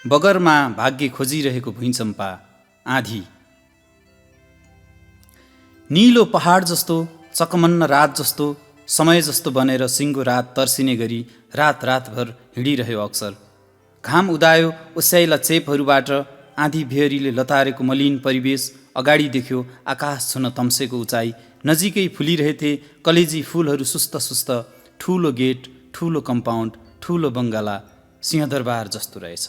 बगरमा भाग्य खोजिरहेको भुइँचम्पा आँधी। नीलो पहाड जस्तो, चकमन्न रात जस्तो, समय जस्तो बनेर सिङ्गो रात तर्सिने गरी रात रातभर हिँडिरह्यो अक्सर। घाम उदायो ओस्याइला चेपहरूबाट, आँधी भेहरीले लतारेको मलिन परिवेश अगाडि देख्यो। आकाश छुन तम्सेको उचाइ, नजिकै फुलिरहेथे कलेजी फुलहरू सुस्त सुस्त। ठुलो गेट, ठुलो कम्पाउन्ड, ठुलो बङ्गाला, सिंहदरबार जस्तो रहेछ।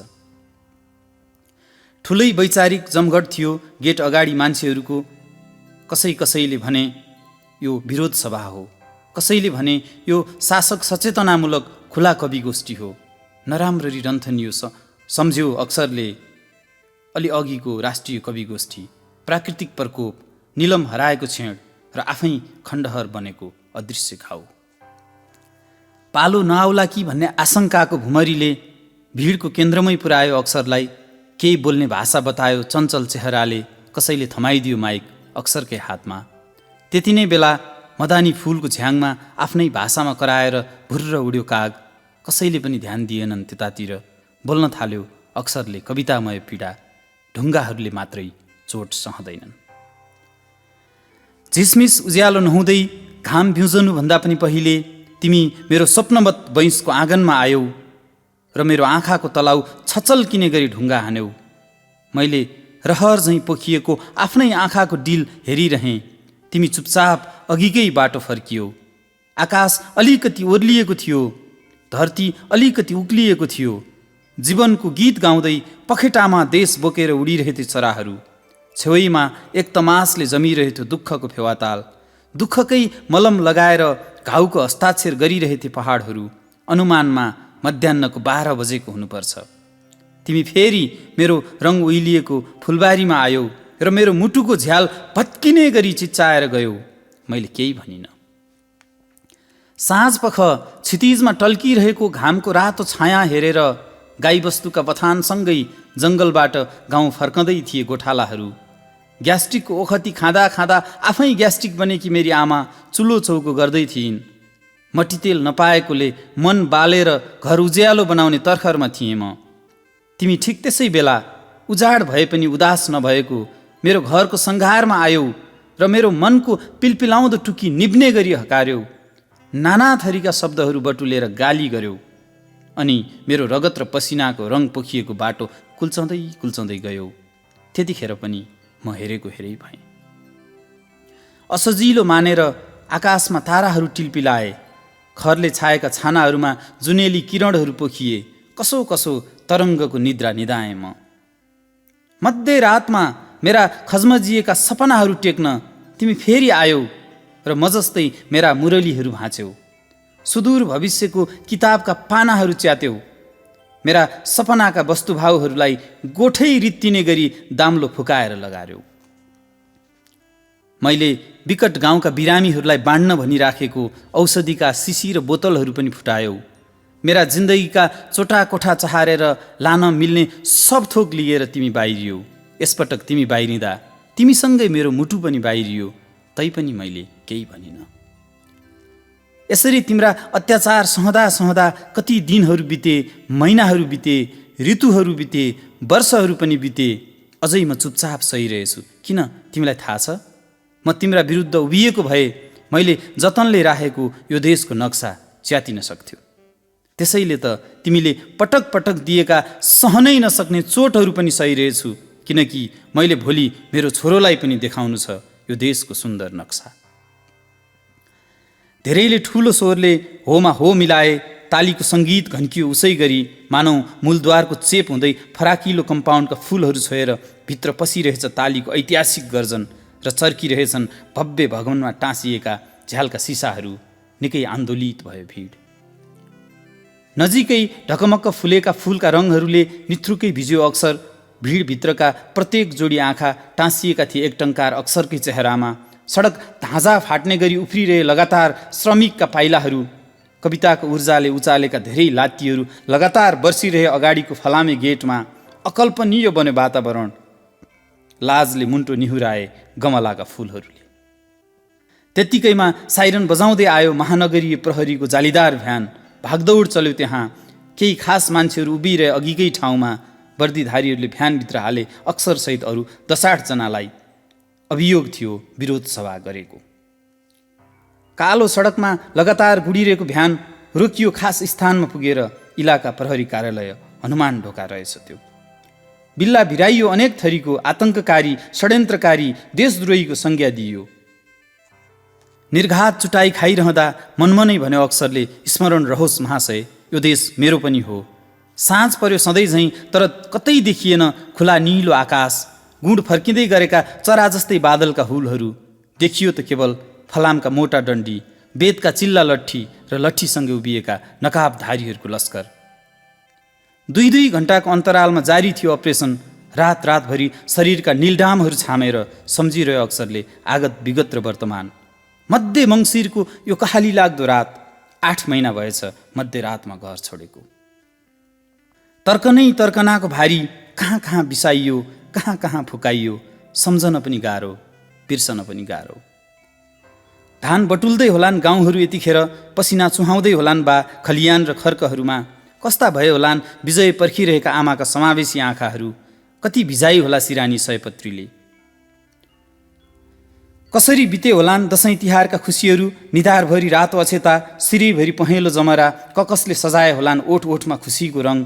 ठुलै वैचारिक जमघट थियो गेट अगाडि मान्छेहरूको। कसैले भने यो विरोध सभा हो, कसैले भने यो शासक सचेतनामूलक खुला कवि गोष्ठी हो। नराम्ररी रन्थनियो सम्झ्यो अक्सरले अलि अघिको राष्ट्रिय कवि गोष्ठी। प्राकृतिक प्रकोप, निलम हराएको छेड र आफै खण्डहर बनेको अदृश्य घाउ। पालो नआउला कि भन्ने आशंकाको भुमरीले भिडको केन्द्रमै पुर्यायो अक्सरलाई। केही बोल्ने भाषा बतायो चञ्चल चेहराले, कसैले थमाइदियो माइक अक्सरकै हातमा। त्यति नै बेला मदानी फुलको झ्याङमा आफ्नै भाषामा कराएर भुर्र उड्यो काग। कसैले पनि ध्यान दिएनन् त्यतातिर। बोल्न थाल्यो अक्सरले कवितामय पीडा, ढुङ्गाहरूले मात्रै चोट सहँदैनन्। झिसमिस उज्यालो नहुँदै घाम भिउजनुभन्दा पनि पहिले तिमी मेरो स्वप्नवत बैंसको आँगनमा आयौ र मेरो आँखाको तलाउ छचल्किने गरी ढुङ्गा हान्यौ। मैले रहर झैँ पोखिएको आफ्नै आँखाको डिल हेरिरहेँ। तिमी चुपचाप अघिकै बाटो फर्कियौ। आकाश अलिकति ओर्लिएको थियो, धरती अलिकति उक्लिएको थियो। जीवनको गीत गाउँदै पखेटामा देश बोकेर उडिरहेथे चराहरू। छेउमा एक तमासले जमिरहेथ्यो दुःखको फेवाताल। दुःखकै मलम लगाएर घाउको हस्ताक्षर गरिरहेथे पहाडहरू। अनुमानमा मध्यान्हको 12 बजेको हुनुपर्छ। तिमी फेरि मेरो रङ उइलिएको फुलबारीमा आयौ र मेरो मुटुको झ्याल भत्किने गरी चिच्चाएर गयौ। मैले केही भनिनँ। साँझपख क्षितिजमा टल्किरहेको घामको रातो छाया हेरेर गाईबस्तुका बथानसँगै जङ्गलबाट गाउँ फर्कँदै थिए गोठालाहरू। ग्यास्ट्रिकको ओखती खाँदा खाँदा आफै ग्यास्ट्रिक बनेकी मेरी आमा चुलो चौको गर्दै थिइन्। मट्टीतेल नपाएकोले मन बालेर घर उज्यालो बनाउने तर्खरमा थिएँ म। तिमी ठिक त्यसै बेला उजाड भए पनि उदास नभएको मेरो घरको सङ्घारमा आयौ र मेरो मनको पिलपिलाउँदो टुकी निभ्ने गरी हकार्यौ। नाना थरीका शब्दहरू बटुलेर गाली गर्यौ। अनि मेरो रगत र पसिनाको रङ पोखिएको बाटो कुल्चाउँदै कुल्चाउँदै गयौ। त्यतिखेर पनि म हेरेको हेरै भएँ। असजिलो मानेर आकाशमा ताराहरू टिलपिलाए। खरले छाएका छानाहरूमा जुनेली किरणहरू पोखिए। कसो कसो तरङ्गको निद्रा निदाएँ म। मध्यरातमा मेरा खजमजिएका सपनाहरू टेक्न तिमी फेरि आयौ र म जस्तै मेरा मुरलीहरू भाँच्यौ। सुदूर भविष्यको किताबका पानाहरू च्यात्यौ। मेरा सपनाका वस्तुभावहरूलाई गोठै रित्तिने गरी दाम्लो फुकाएर लगार्यौ। मैले विकट गाउँका बिरामीहरूलाई बाँड्न भनिराखेको औषधिका सिसी र बोतलहरू पनि फुटायौ। मेरा जिन्दगीका चोटाकोठा चहारेर लान मिल्ने सब थोक लिएर तिमी बाहिरियौ। यसपटक तिमी बाहिरिँदा तिमीसँगै मेरो मुटु पनि बाहिरियो। तैपनि मैले केही भनिनँ। यसरी तिम्रा अत्याचार सहँदा सहँदा कति दिनहरू बिते, महिनाहरू बिते, ऋतुहरू बिते, वर्षहरू पनि बिते। अझै म चुपचाप सहिरहेछु। किन तिमीलाई थाहा छ? म तिम्रा विरुद्ध उभिएको भए मैले जतनले राखेको यो देशको नक्सा च्यातिन सक्थ्यो। त्यसैले त तिमीले पटक पटक दिएका सहनै नसक्ने चोटहरू पनि सहिरहेछु। किनकि मैले भोलि मेरो छोरोलाई पनि देखाउनु छ यो देशको सुन्दर नक्सा। धेरैले ठुलो स्वरले होमा हो मिलाए। तालीको सङ्गीत घन्कियो उसै गरी, मानौ मूलद्वारको चेप हुँदै फराकिलो कम्पाउन्डका फुलहरू छोएर भित्र पसिरहेछ तालीको ऐतिहासिक गर्जन र चर्किरहेछन् भव्य भवनमा टाँसिएका झ्यालका सिसाहरू। निकै आन्दोलित भयो भिड। नजिकै ढकमक्क फुलेका फुलका रङहरूले निथ्रुकै भिज्यो अक्सर। भिडभित्रका प्रत्येक जोडी आँखा टाँसिएका थिए एकटङ्कार अक्सरकै चेहरामा। सडक धाँजा फाट्ने गरी उफ्रिरहे लगातार श्रमिकका पाइलाहरू। कविताको ऊर्जाले उचालेका धेरै लात्तीहरू लगातार बर्सिरहे अगाडिको फलामे गेटमा। अकल्पनीय बन्यो वातावरण। लाजले मुन्टो निहुराए गमलाका फुलहरूले। त्यत्तिकैमा साइरन बजाउँदै आयो महानगरीय प्रहरीको जालीदार भ्यान। भागदौड चल्यो त्यहाँ। केही खास मान्छेहरू उभिरहे अघिकै ठाउँमा। वर्दीधारीहरूले भ्यानभित्र हाले अक्षरसहित अरू 10-8 जनालाई अभियोग थियो विरोध सभा गरेको। कालो सडकमा लगातार गुडिरहेको भ्यान रोकियो खास स्थानमा पुगेर इलाका प्रहरी कार्यालय हनुमान ढोका रहेछ त्यो। बिल्ला भिराइयो अनेक थरीको आतंककारी षड्यन्त्रकारी देशद्रोहीको संज्ञा दिइयो। निर्घात चुटाई खाइरहँदा मनमनै भन्यो अक्षरले, स्मरण रहोस् महाशय, यो देश मेरो पनि हो। साँझ पर्यो सधैँ झैँ, तर कतै देखिएन खुला निलो आकाश, गुँड फर्किँदै गरेका चरा जस्तै बादलका हुलहरू। देखियो त केवल फलामका मोटा डन्डी, बेतका चिल्ला लट्ठी र लट्ठीसँगै उभिएका नकाबधारीहरूको लस्कर। 2-2 घण्टाको अन्तरालमा जारी थियो अपरेसन। रातभरि शरीरका नीलडामहरू छामेर सम्झिरह्यो अक्षरले आगत विगत र वर्तमान। मध्य मङ्सिरको यो कहाली लाग्दो रात, 8 महिना भएछ मध्यरातमा घर छोडेको। तर्कनै तर्कनाको भारी, कहाँ कहाँ बिसाइयो, कहाँ कहाँ फुकाइयो, सम्झन पनि गाह्रो, बिर्सन पनि गाह्रो। धान बटुल्दै होलान् गाउँहरू यतिखेर, पसिना चुहाउँदै होलान् बा खलियान र खर्कहरूमा। कस्ता भए होलान् विजय पर्खिरहेका आमाका समावेशी आँखाहरू, कति भिजाइ होला सिरानी सयपत्रीले। कसरी बिते होलान् दसैँ तिहारका खुसीहरू, निधारभरि रातो अछेता, सिरैभरि पहेँलो जमरा, कसले सजाए होलान् ओठ ओठमा खुसीको रङ,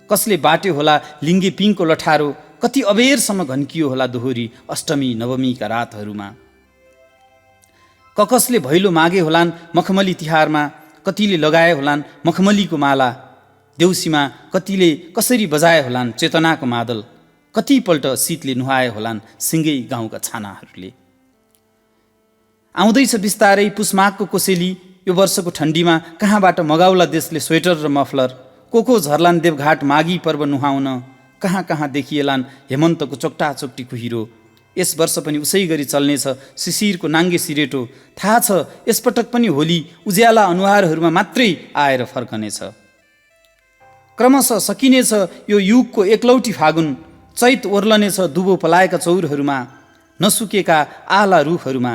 कसले बाट्यो होला लिङ्गे पिङको लठारो, कति अबेरसम्म घन्कियो होला दोहोरी अष्टमी नवमीका रातहरूमा। कसले भैलो मागे होलान् मखमली तिहारमा, कतिले लगाए होलान् मखमलीको माला, देउसीमा कतिले कसरी बजाए होलान् चेतनाको मादल, कतिपल्ट शीतले नुहाए होलान् सिङ्गै गाउँका छानाहरूले। आउँदैछ बिस्तारै पुसमाघको कोसेली, यो वर्षको ठन्डीमा कहाँबाट मगाउला देशले स्वेटर र मफलर। को झर्लान् देवघाट माघी पर्व नुहाउन, कहाँ कहाँ देखिएलान् हेमन्तको चोक्टाचोक्टी कुहिरो। यस वर्ष पनि उसै गरी चल्नेछ शिशिरको नाङ्गे सिरेटो। थाहा छ यसपटक पनि होली उज्याला अनुहारहरूमा मात्रै आएर फर्कनेछ। क्रमशः सकिनेछ यो युगको एकलौटी फागुन, चैत ओर्लनेछ दुबो पलाएका चौरहरूमा, नसुकेका आला रुखहरूमा।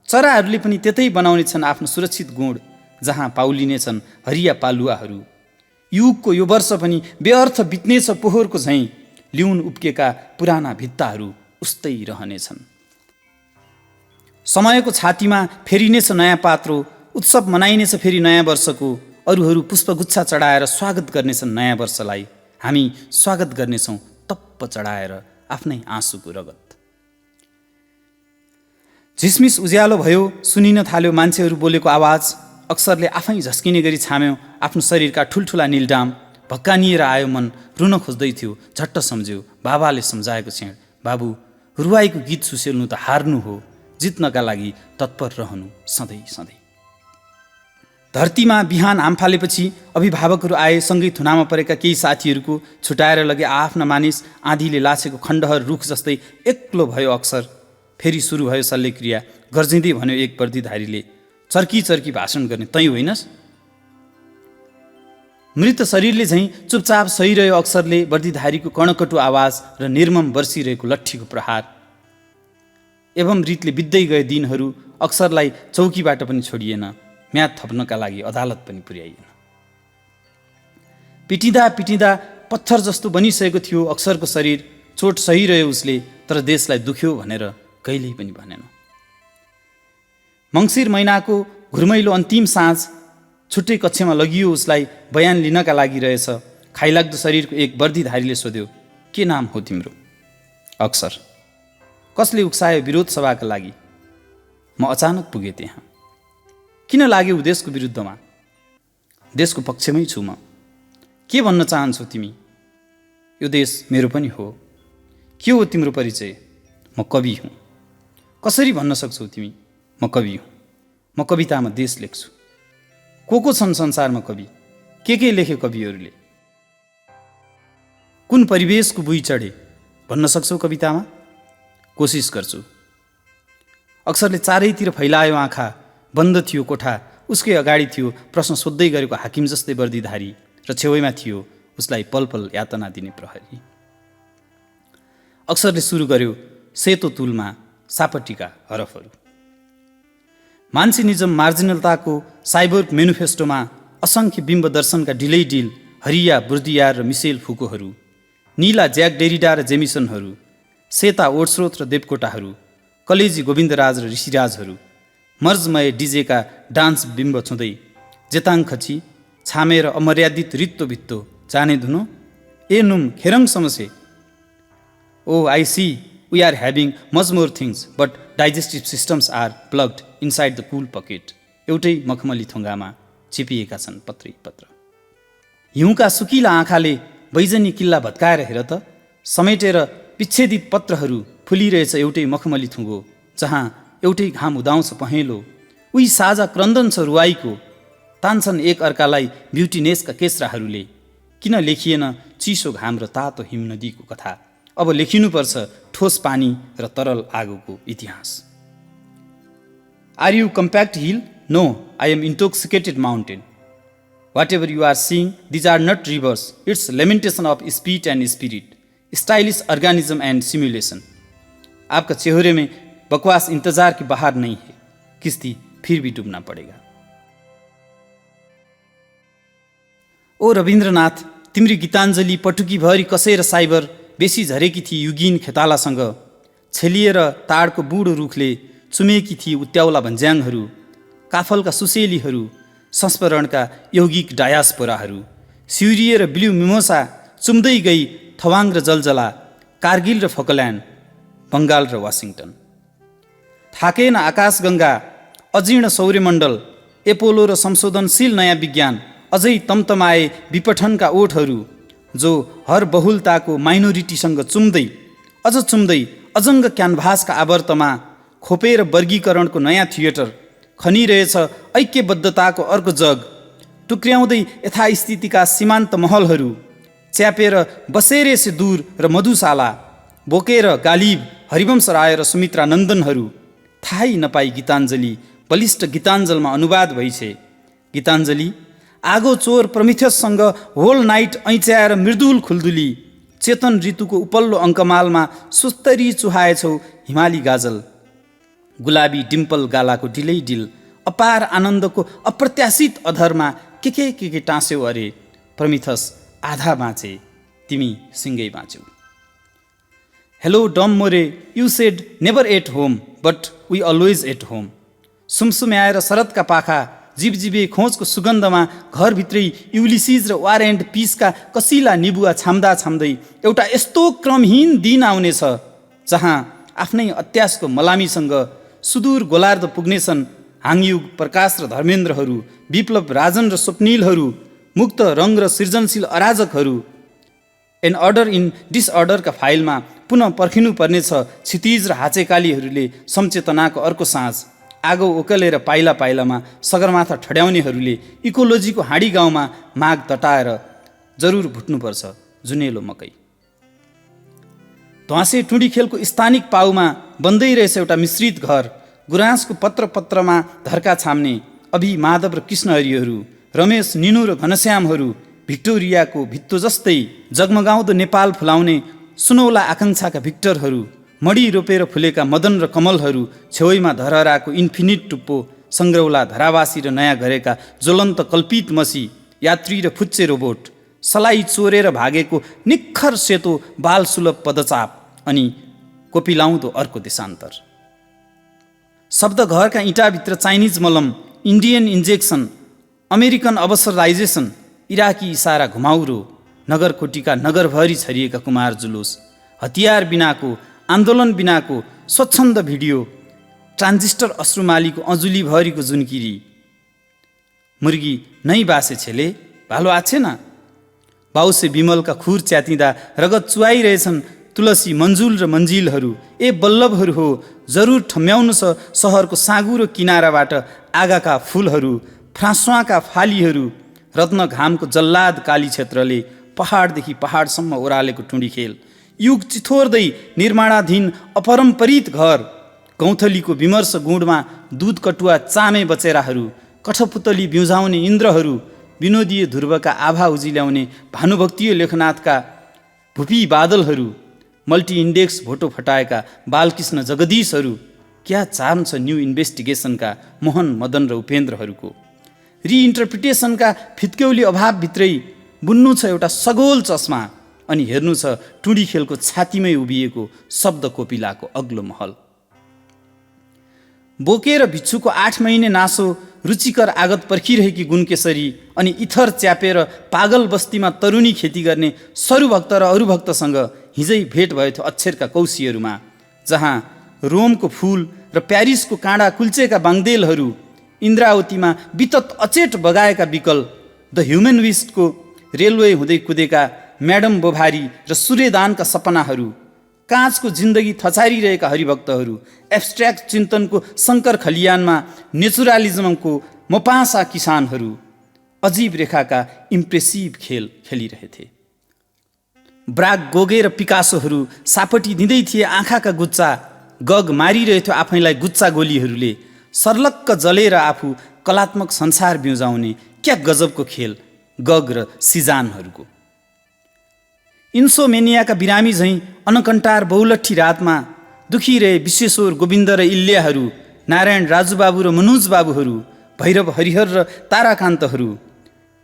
चराहरूले पनि त्यतै बनाउनेछन् आफ्नो सुरक्षित गुण, जहाँ पाउलिनेछन् हरिया पालुवाहरू। युगको यो वर्ष पनि व्यर्थ बित्नेछ पोहोरको झैँ, लिउन उब्केका पुराना भित्ताहरू उस्तै रहनेछन्। समयको छातीमा फेरिनेछ नयाँ पात्रो, उत्सव मनाइनेछ फेरि नयाँ वर्षको। अरूहरू पुष्पगुच्छा चढाएर स्वागत गर्नेछन् नयाँ वर्षलाई, हामी स्वागत गर्नेछौँ तप्प चढाएर आफ्नै आँसुको रगत। झिसमिस उज्यालो भयो, सुनिन थाल्यो मान्छेहरू बोलेको आवाज। अक्षरले आफै झस्किने गरी छाम्यो आफ्नो शरीरका ठुल्ठुला नीलडाम। भक्कानिएर आयो मन, रुन खोज्दै थियो, झट्ट सम्झ्यो बाबाले सम्झाएको छेड, बाबु रुवाईको गीत सुसेल्नु त हार्नु हो, जित्नका लागि तत्पर रहनु सधैँ सधैँ। धरतीमा बिहान हाम फालेपछि अभिभावकहरू आए, सँगै थुनामा परेका केही साथीहरूको छुटाएर लगे आफ्ना मानिस। आँधीले लासेको खण्डहर रुख जस्तै एक्लो भयो अक्षर। फेरि सुरु भयो शल्यक्रिया। गर्जिँदै भन्यो एक वर्दीधारीले, चर्की चर्की भाषण गर्ने तै होइनस्? मृत शरीरले झैँ चुपचाप सहिरह्यो अक्षरले वर्दीधारीको कर्णकटु आवाज र निर्मम बर्सिरहेको लट्ठीको प्रहार। एवं रीतले बित्दै गए दिनहरू। अक्षरलाई चौकीबाट पनि छोडिएन, म्याद थप्नका लागि अदालत पनि पुर्याइएन। पिटिँदा पिटिँदा पत्थर जस्तो बनिसकेको थियो अक्षरको शरीर। चोट सहिरह्यो उसले, तर देशलाई दुख्यो भनेर कहिल्यै पनि भनेन। मङ्सिर महिनाको घुर्मैलो अन्तिम साँझ छुट्टै कक्षमा लगियो उसलाई बयान लिनका लागि रहेछ। खाइलाग्दो शरीरको एक वर्दीधारीले सोध्यो, के नाम हो तिम्रो? अक्षर। कसले उक्सायो विरोध सभाका लागि? म अचानक पुगेँ त्यहाँ। किन लाग्यौ देशको विरुद्धमा? देशको पक्षमै छु म। के भन्न चाहन्छौ तिमी? यो देश मेरो पनि हो। के हो तिम्रो परिचय? म कवि हुँ। कसरी भन्न सक्छौ तिमी? म कवि हुँ। म कवितामा देश लेख्छु। को छन् संसारमा कवि? के लेखे कविहरूले? कुन परिवेशको बुई चढे भन्न सक्छौ कवितामा? कोसिस गर्छु। अक्षरले चारैतिर फैलायो आँखा। बन्द थियो कोठा। उसकै अगाडि थियो प्रश्न सोध्दै गरेको हाकिम जस्तै वर्दीधारी र छेउमा थियो उसलाई पल पल यातना दिने प्रहरी। अक्षरले सुरु गर्यो सेतो तुलमा सापटीका हरफहरू। मान्छेनिजम मार्जिनलताको साइबर्ग मेनिफेस्टोमा असङ्ख्य बिम्ब दर्शनका डिलै डिल हरिया बुर्दियार र मिसेल फुकोहरू। नीला ज्याक डेरिडा र जेमिसनहरू, सेता ओड्स्रोत र देवकोटाहरू, कलेजी गोविन्दराज र ऋषिराजहरू, मर्जमय डिजेका डान्स बिम्ब छुँदै, जेताङ खची छामेर अमर्यादित रित्तो भित्तो जाने धुनो, ए नुम खेरङ समसे, oh I see we are having much more things but digestive systems are plugged inside the cool pocket. एउटै मखमली थुङ्गामा चिपिएका छन् पत्रै पत्र। हिउँका सुकिला आँखाले बैजनी किल्ला भत्काएर हेर त, समेटेर विच्छेदित पत्रहरू फुलिरहेछ एउटै मखमली थुङ्गो, जहाँ एउटै घाम उदाउँछ पहेँलो, उही साझा क्रन्दन छ रुवाईको, तान्छन् एक अर्कालाई ब्युटिनेसका केस्राहरूले। किन लेखिएन चिसो घाम र तातो हिम नदीको कथा? अब लेखिनुपर्छ ठोस पानी र तरल आगोको इतिहास। Are you compact hill? No, I am intoxicated mountain. Whatever you are seeing, these are not rivers. It's lamentation of speech and spirit, stylish organism and simulation. आपका चेहरे में बकवास इंतजार की बहार नहीं है, किस्ती फिर भी डूबना पड़ेगा। ओ रविन्द्रनाथ, तिम्री गीताञ्जली पटुकी भरी कसेर साइबर बेसी झरेकी थिए युगिन खेतालासँग, छेलिएर ताडको बुढो रुखले चुमेकी थिए उत्याउला भन्ज्याङहरू, काफलका सुसेलीहरू, संस्मरणका यौगिक डायास्पोराहरू, सिउरिएर ब्ल्यू मिमोसा चुम्दै गई थवाङ र जलजला, कारगिल र फकल्यान्ड, बङ्गाल र वासिङटन। थाकेन आकाशगङ्गा, अजीर्ण सौर्यमण्डल, एपोलो र संशोधनशील नयाँ विज्ञान, अझै तमतमाए विपठनका ओठहरू, जो हर बहुलताको माइनोरिटीसँग चुम्दै अझ चुम्दै अजङ्ग क्यानभासका आवर्तमा खोपेर वर्गीकरणको नयाँ थिएटर खनिरहेछ ऐक्यबद्धताको अर्को जग, टुक्र्याउँदै यथास्थितिका सीमान्त महलहरू, च्यापेर बसेरे से दूर र मधुशाला, बोकेर गालिब, हरिवंश राय र सुमित्रा नन्दनहरू। थाहै नपाई गीताञ्जली बलिष्ठ गीताञ्जलमा अनुवाद भइछे। गीताञ्जली आगो चोर प्रमिथससँग होल नाइट ऐच्याएर मृदुल खुल्दुली, चेतन ऋतुको उपल्लो अङ्कमालमा सुस्तरी चुहाएछौ हिमाली गाजल, गुलाबी डिम्पल गालाको डिलै डिल, अपार आनन्दको अप्रत्याशित अधरमा के टाँस्यौ अरे, प्रमिथस आधा बाँचे, तिमी सिङ्गै बाँच्यौ। हेलो डम मोरे, you said never at home but we always at home. सुमसुम्याएर शरदका पाखा, जीवजीवे खोजको सुगन्धमा घरभित्रै युलिसिज र वार एन्ड पिसका कसिला निबुवा छाम्दा छाम्दै एउटा यस्तो क्रमहीन दिन आउनेछ जहाँ आफ्नै अत्यासको मलामीसँग सुदूर गोलार्ध पुग्नेछन् हाङयुग प्रकाश र धर्मेन्द्रहरू, विप्लव राजन र स्वप्निलहरू, मुक्त रङ र सृजनशील अराजकहरू। एन अर्डर इन डिसअर्डरका फाइलमा पुनः पर्खिनु पर्नेछ क्षितिज र हाचेकालीहरूले समचेतनाको अर्को साँझ। आगो ओकलेर पाइला पाइलामा सगरमाथा ठड्याउनेहरूले इकोलोजीको हाँडी गाउँमा माग तटाएर जरुर भुट्नुपर्छ जुनेलो मकै। ध्वाँसे टुँडी खेलको स्थानिक पाउमा बन्दै रहेछ एउटा मिश्रित घर, गुराँसको पत्रमा धर्का छाम्ने अभि माधव र कृष्णहरिहरू, रमेश निनु र घनश्यामहरू, भिक्टोरियाको भित्तो जस्तै जगमगाउँदो नेपाल फुलाउने सुनौला आकाङ्क्षाका भिक्टरहरू, मडी रोपेर फुलेका मदन र कमलहरू, छेउमा धरहराको इन्फिनिट टुप्पो, सङ्ग्रौला धरावासी र नयाँ गरेका ज्वलन्त कल्पित मसी, यात्री र फुच्चे रोबोट, सलाई चोरेर भागेको निखर सेतो बाल सुलभ पदचाप, अनि कोपिलाउँदो अर्को देशान्तर। शब्द घरका इँटाभित्र चाइनिज मलम, इन्डियन इन्जेक्सन, अमेरिकन अवसराइजेसन, इराकी इसारा घुमाउरो, नगरकोटीका नगरभरि छरिएका कुमार जुलुस, हतियार बिनाको, आन्दोलन बिनाको स्वच्छन्द भिडियो, ट्रान्जिस्टर अश्रुमालीको अजुलीभरिको जुनकिरी। मुर्गी नै बासे छेले भालो आछे न, बाउसे बिमलका खुर च्यातिँदा रगत चुहाइरहेछन् तुलसी मन्जुल र मन्जिलहरू। ए बल्लभहरू हो, जरुर ठम्याउनु छ सहरको साँगुरो किनाराबाट आगाका फुलहरू, फ्राँसुवाका फालीहरू। रत्न घामको जल्लाद काली क्षेत्रले पहाडदेखि पहाडसम्म ओह्रालेको टुँडी खेल, युग चिथोर्दै निर्माणाधीन अपरम्परित घर, गौँथलीको विमर्श गुणमा दुध कटुवा चामे बचेराहरू, कठपुतली बिउझाउने इन्द्रहरू, विनोदीय ध्रुवका आभा उजिल्याउने भानुभक्तीय लेखनाथका भुपी बादलहरू, मल्टी इन्डेक्स भोटो फटाएका बालकृष्ण जगदीशहरू। क्या चार्म छ न्यू इन्भेस्टिगेसनका मोहन मदन र उपेन्द्रहरूको। रिइन्टरप्रिटेसनका फित्क्यौली अभावभित्रै बुन्नु छ एउटा सगोल चस्मा, अनि हेर्नु छ टुँडी खेलको छातीमै उभिएको शब्द कोपिलाको अग्लो महल। बोकेर भिक्षुको 8 महिने नासो, रुचिकर आगत पर्खिरहेकी गुणकेशरी अनि इथर च्यापेर पागल बस्तीमा तरुनी खेती गर्ने सरु भक्त र अरू भक्तसँग हिजै भेट भयो थियो अक्षरका कौशीहरूमा, जहाँ रोमको फूल र प्यारिसको काँडा कुल्चेका बाङ्देलहरू, इन्द्रावतीमा वितत अचेट बगाएका विकल, द ह्युमन विस्टको रेलवे हुँदै कुदेका म्याडम बोभारी र सूर्यदानका सपनाहरू, काँचको जिन्दगी थचारिरहेका हरिभक्तहरू, एब्स्ट्र्याक्ट चिन्तनको शङ्कर खलियानमा नेचुरालिजमको मपासा किसानहरू अजीब रेखाका इम्प्रेसिभ खेल खेलिरहेथे। ब्राग गोगे र पिकासोहरू सापटी दिँदै थिए आँखाका गुच्चा, गग मारिरहेथ्यो आफैलाई गुच्चा गोलीहरूले, सर्लक्क जलेर आफू कलात्मक संसार बिउजाउने क्या गजबको खेल गग र सिजानहरूको। इन्सोमेनियाका बिरामी झैँ अनकन्टार बहुलट्ठी रातमा दुखिरहे विश्वेश्वर गोविन्द र इल्याहरू, नारायण राजुबाबु र मनोज बाबुहरू, भैरव हरिहर र ताराकान्तहरू,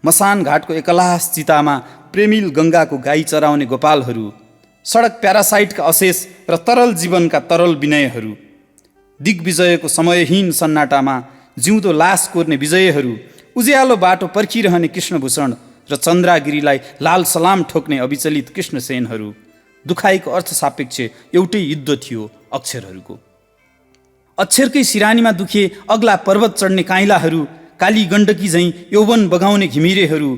मसान घाटको एकलास चितामा प्रेमिल गङ्गाको गाई चराउने गोपालहरू, सडक प्यारासाइटका अशेष र तरल जीवनका तरल विनयहरू, दिग्विजयको समयहीन सन्नाटामा जिउँदो लास कोर्ने विजयहरू, उज्यालो बाटो पर्खिरहने कृष्णभूषण र चन्द्रागिरीलाई लाल सलाम ठोक्ने अविचलित कृष्णसेनहरू। दुखाइको अर्थ सापेक्ष एउटै युद्ध थियो अक्षरहरूको। अक्षरकै सिरानीमा दुखे अग्ला पर्वत चढ्ने काइलाहरू, काली गण्डकी झैँ यौवन बगाउने घिमिरेहरू,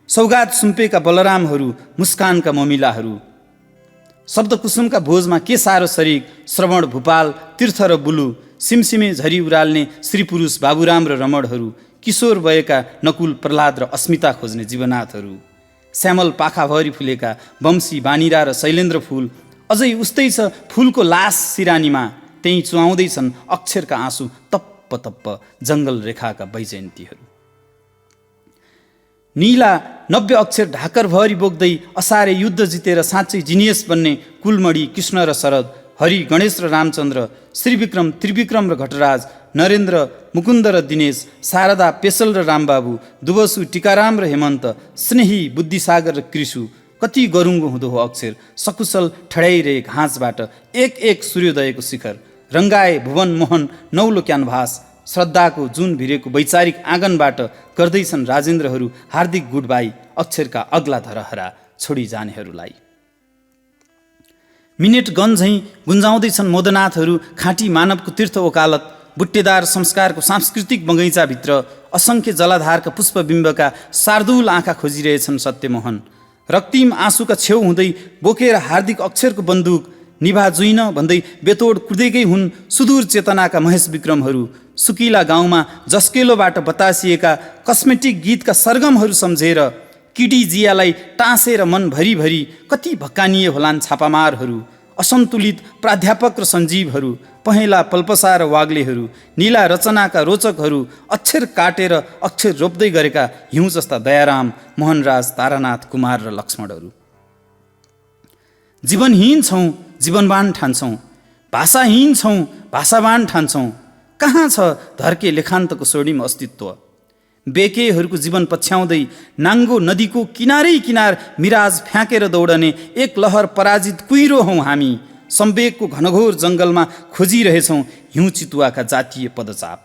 सौगात सुम्पेका बलरामहरू, मुस्कानका ममिलाहरू, शब्दकुसुमका भोजमा के सारो शरीक श्रवण भूपाल, तीर्थ र बुलु, सिमसिमे झरी उराल्ने श्री पुरुष बाबुराम र रमणहरू, किशोर भएका नकुल प्रहलाद र अस्मिता खोज्ने जीवनाथहरू, श्यामल पाखाभरि फुलेका वंशी बानिरा र शैलेन्द्र फुल, अझै उस्तै छ फुलको लास सिरानीमा, त्यहीँ चुहाउँदैछन् अक्षरका आँसु तप्प तप्प जङ्गल रेखाका वैजयन्तीहरू। नीला 90 अक्षर ढाकरभरि बोक्दै असारे युद्ध जितेर साँच्चै जिनियस बन्ने कुलमणि कृष्ण र शरद, हरि गणेश र रामचन्द्र, श्रीविक्रम त्रिविक्रम र घटराज, नरेन्द्र मुकुन्द र दिनेश, शारदा पेशल र रामबाबु, दुवसु टिकाराम र हेमन्त, स्नेही बुद्धिसागर र कृषु, कति गरुङ्गो हुँदो हो अक्षर, सकुशल ठड्याइरहे घाँसबाट एक एक सूर्योदयको शिखर, रङ्गाए भुवन मोहन नौलो क्यानभास, श्रद्धाको जुन भिरेको वैचारिक आँगनबाट गर्दैछन् राजेन्द्रहरू हार्दिक गुड बाई अक्षरका अग्ला धरहरा छोडी जानेहरूलाई। मिनेट गन झैँ गुन्जाउँदैछन् मोदनाथहरू खाँटी मानवको तीर्थ ओकालत, बुट्टेदार संस्कारको सांस्कृतिक बगैँचाभित्र असङ्ख्य जलाधारका पुष्पबिम्बका शार्दुल आँखा खोजिरहेछन् सत्यमोहन। रक्तिम आँसुका छेउ हुँदै बोकेर हार्दिक अक्षरको बन्दुक निभा जुइन भन्दै बेतोड कुदेकै हुन् सुदूर चेतनाका महेश विक्रमहरू, सुकिला गाउँमा जस्केलोबाट बतासिएका कस्मेटिक गीतका सरगमहरू सम्झेर किडी जियालाई टाँसेर मन भरिभरि कति भक्कानिए होलान् छापामारहरू, असन्तुलित प्राध्यापक र सञ्जीवहरू, पहेँला पल्पसा र वाग्लेहरू, नीला रचनाका रोचकहरू, अक्षर काटेर अक्षर रोप्दै गरेका हिउँ जस्ता दयाराम, मोहनराज, तारानाथ, कुमार र लक्ष्मणहरू। जीवनहीन छौँ जीवनवान ठान्छौँ, भाषाहीन छौँ भाषावान ठान्छौँ, कहाँ छ धर्के लेखान्तको स्वर्णिम अस्तित्व। बेकेहरूको जीवन पछ्याउँदै नाङ्गो नदीको किनारै किनार मिराज फ्याँकेर दौडने एक लहर पराजित कुहिरो हौँ हामी, सम्वेकको घनघोर जङ्गलमा खोजिरहेछौँ हिउँ चितुवाका जातीय पदचाप।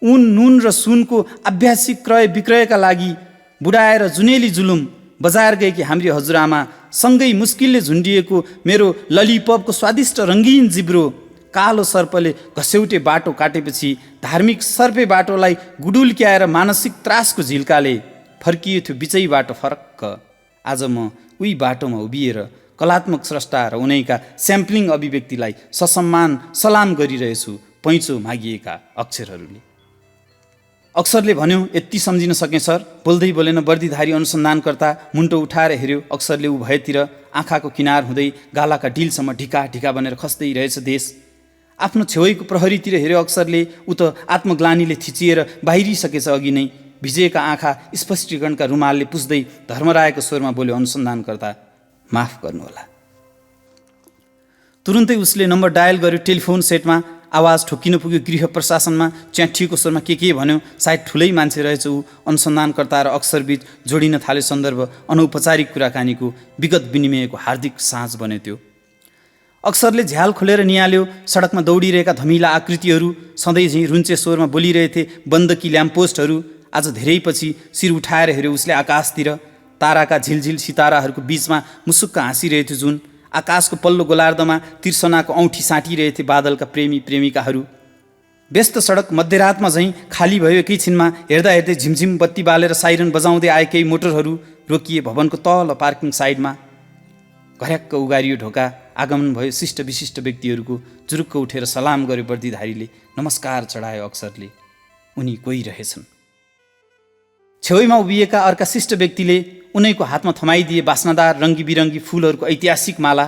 ऊन नुन र सुनको आभ्यासिक क्रय विक्रयका लागि बुढाएर जुनेली जुलुम बजार गएकी हाम्री हजुरआमा, सँगै मुस्किलले झुन्डिएको मेरो ललिपपको स्वादिष्ट रङ्गीन जिब्रो, कालो सर्पले घस्यौटे बाटो काटेपछि धार्मिक सर्पे बाटोलाई गुडुल्क्याएर मानसिक त्रासको झिल्काले फर्कियो थियो बिचै बाटो फरक्क। आज म उही बाटोमा उभिएर कलात्मक स्रष्टा र उनैका स्याम्पलिङ अभिव्यक्तिलाई ससम्मान सलाम गरिरहेछु पैँचो मागिएका अक्षरहरूले। अक्षरले भन्यो, यति सम्झिन सकेँ सर। बोल्दै बोलेन वर्दीधारी अनुसन्धानकर्ता मुन्टो उठाएर हेऱ्यो अक्षरले ऊ भएतिर, आँखाको किनार हुँदै गालाका डिलसम्म ढिका ढिका बनेर खस्दै रहेछ देश। आफ्नो छेउैको प्रहरीतिर हेऱ्यो अक्षरले, ऊ त आत्मग्लानीले थिचिएर बाहिरिसकेछ अघि नै। भिजेका आँखा स्पष्टीकरणका रुमालले पुस्दै धर्मरायको स्वरमा बोल्यो अनुसन्धानकर्ता, माफ गर्नुहोला। तुरुन्तै उसले नम्बर डायल गर्यो टेलिफोन सेटमा। आवाज ठोकिन पुग्यो। गृह प्रशासनमा च्याठिएको स्वरमा के भन्यो। सायद ठुलै मान्छे रहेछ ऊ। अनुसन्धानकर्ता र अक्षरबीच जोडिन थाल्यो सन्दर्भ। अनौपचारिक कुराकानीको विगत विनिमयको हार्दिक साँझ बन्यो त्यो। अक्षरले झ्याल खोलेर निहाल्यो। सडकमा दौडिरहेका धमिला आकृतिहरू, सधैँ झैँ रुन्चे स्वरमा बोलिरहेथे बन्दकी ल्याम्पपोस्टहरू। आज धेरै पछि शिर उठाएर हेऱ्यो उसले आकाशतिर। ताराका झिलझिल सिताराहरूको बीचमा मुसुक्क हाँसिरहेथ्यो जुन। आकाशको पल्लो गोलार्धमा तिर्सनाको औँठी साटिरहेथे बादलका प्रेमी प्रेमिकाहरू। व्यस्त सडक मध्यरातमा झैँ खाली भयो एकैछिनमा। हेर्दा हेर्दै झिमझिम बत्ती बालेर साइरन बजाउँदै आए केही मोटरहरू रोकिए भवनको तल पार्किङ साइडमा। घर्याक्क उगारियो ढोका। आगमन भयो शिष्ट विशिष्ट व्यक्तिहरूको। जुरुक्क उठेर सलाम गर्यो वर्दीधारीले। नमस्कार चढायो अक्षरले। उनी कोही रहेछन्। छेउमा उभिएका अर्का शिष्ट व्यक्तिले उनैको हातमा थमाइदिए बास्नादार रङ्गी बिरङ्गी फुलहरूको ऐतिहासिक माला।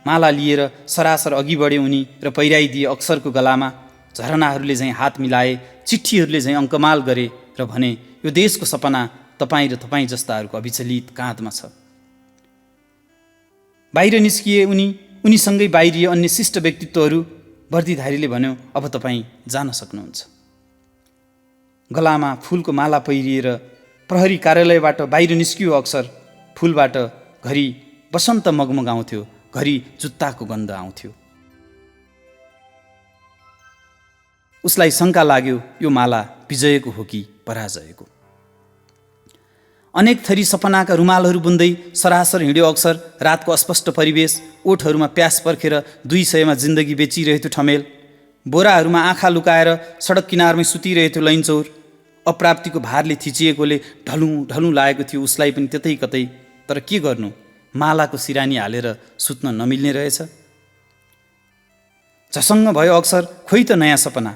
माला लिएर सरासर अघि बढे उनी र पहिराइदिए अक्षरको गलामा। झरनाहरूले झैँ हात मिलाए, चिठ्ठीहरूले झैँ अङ्कमाल गरे र भने, यो देशको सपना तपाईँ र तपाईँ जस्ताहरूको अविचलित काँधमा छ। बाहिर निस्किए उनी। उनीसँगै बाहिरिए अन्य शिष्ट व्यक्तित्वहरू। वर्दीधारीले भन्यो, अब तपाईँ जान सक्नुहुन्छ। गलामा फुलको माला पहिरिएर प्रहरी कार्यालयबाट बाहिर निस्कियो अक्षर। फुलबाट घरि बसन्त मगमग आउँथ्यो, घरि जुत्ताको गन्ध आउँथ्यो। उसलाई शङ्का लाग्यो, यो माला विजयको हो कि पराजयको। अनेक थरी सपनाका रुमालहरू बुन्दै सरासर हिँड्यो अक्षर। रातको अस्पष्ट परिवेश, ओठहरूमा प्यास पर्खेर 200 जिन्दगी बेचिरहेथ्यो ठमेल। बोराहरूमा आँखा लुकाएर सडक किनारमै सुतिरहेथ्यो लैनचौर। अप्राप्तिको भारले थिचिएकोले ढलुँ ढलुँ लागेको थियो उसलाई पनि त्यतै कतै। तर के गर्नु, मालाको सिरानी हालेर सुत्न नमिल्ने रहेछ। झसङ्ग भयो अक्षर। खोइ त नयाँ सपना।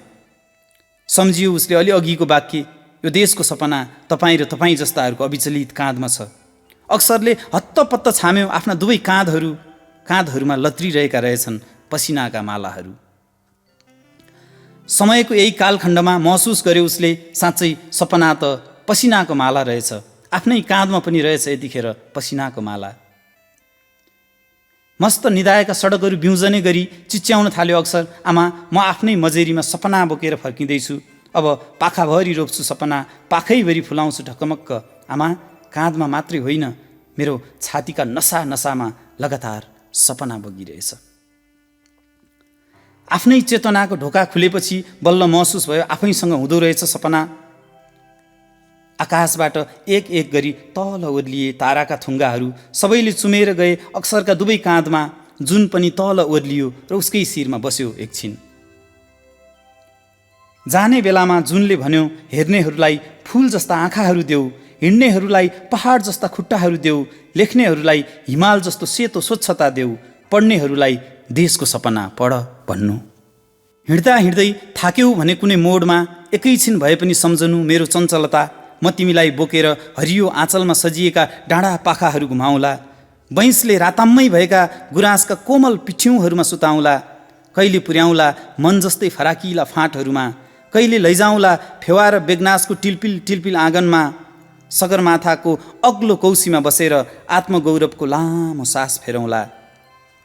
सम्झियो उसले अलि अघिको वाक्य, यो देशको सपना तपाईँ र तपाईँ जस्ताहरूको अविचलित काँधमा छ। अक्षरले हत्तपत्त छाम्यो आफ्ना दुवै काँधहरूमा लत्रिरहेका रहेछन् पसिनाका मालाहरू। समयको यही कालखण्डमा महसुस गर्यो उसले, साँच्चै सपना त पसिनाको माला रहेछ। आफ्नै काँधमा पनि रहेछ यतिखेर पसिनाको माला। मस्त निदाएका सडकहरू बिउजने गरी चिच्याउन थाल्यो अक्षर। आमा, म आफ्नै मजेरीमा सपना बोकेर फर्किँदैछु। अब पाखाभरि रोप्छु सपना, पाखैभरि फुलाउँछु ढकमक्क। आमा, काँधमा मात्रै होइन, मेरो छातीका नसा नसामा लगातार सपना बगिरहेछ। आफ्नै चेतनाको ढोका खुलेपछि बल्ल महसुस भयो आफैसँग हुँदो रहेछ सपना। आकाशबाट एक एक गरी तल ओर्लिए ताराका थुङ्गाहरू। सबैले चुमेर गए अक्षरका दुवै काँधमा। जुन पनि तल ओर्लियो र उसकै शिरमा बस्यो एकछिन। जाने बेलामा जुनले भन्यो, हेर्नेहरूलाई फुल जस्ता आँखाहरू देऊ, हिँड्नेहरूलाई पहाड जस्ता खुट्टाहरू देऊ, लेख्नेहरूलाई हिमाल जस्तो सेतो स्वच्छता देऊ, पढ्नेहरूलाई देशको सपना पढ भन्नु। हिँड्दा हिँड्दै थाक्यौ भने कुनै मोडमा एकैछिन भए पनि सम्झनु मेरो चञ्चलता। म तिमीलाई बोकेर हरियो आँचलमा सजिएका डाँडा पाखाहरू घुमाउला। बैंसले राताम्मै भएका गुराँसका कोमल पिठ्यौँहरूमा सुताउला। कहिले पुर्याउला मन जस्तै फराकिला फाँटहरूमा, कहिले लैजाउँला फेवा र बेगनासको टिलपिल टिलपिल आँगनमा। सगरमाथाको अग्लो कौसीमा बसेर आत्मगौरवको लामो सास फेरौँला।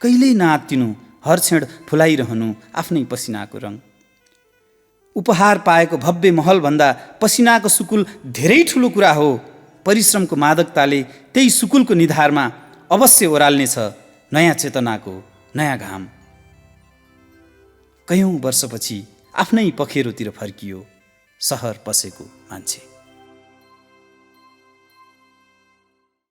कहिल्यै नआत्तिनु, हर क्षण फुलाइरहनु आफ्नै पसिनाको रङ। उपहार पाएको भव्य महलभन्दा पसिनाको सुकुल धेरै ठुलो कुरा हो। परिश्रमको मादकताले त्यही सुकुलको निधारमा अवश्य ओराल्नेछ नयाँ चेतनाको नयाँ घाम। कयौँ वर्षपछि आफ्नै पखेरोतिर फर्कियो सहर पसेको मान्छे।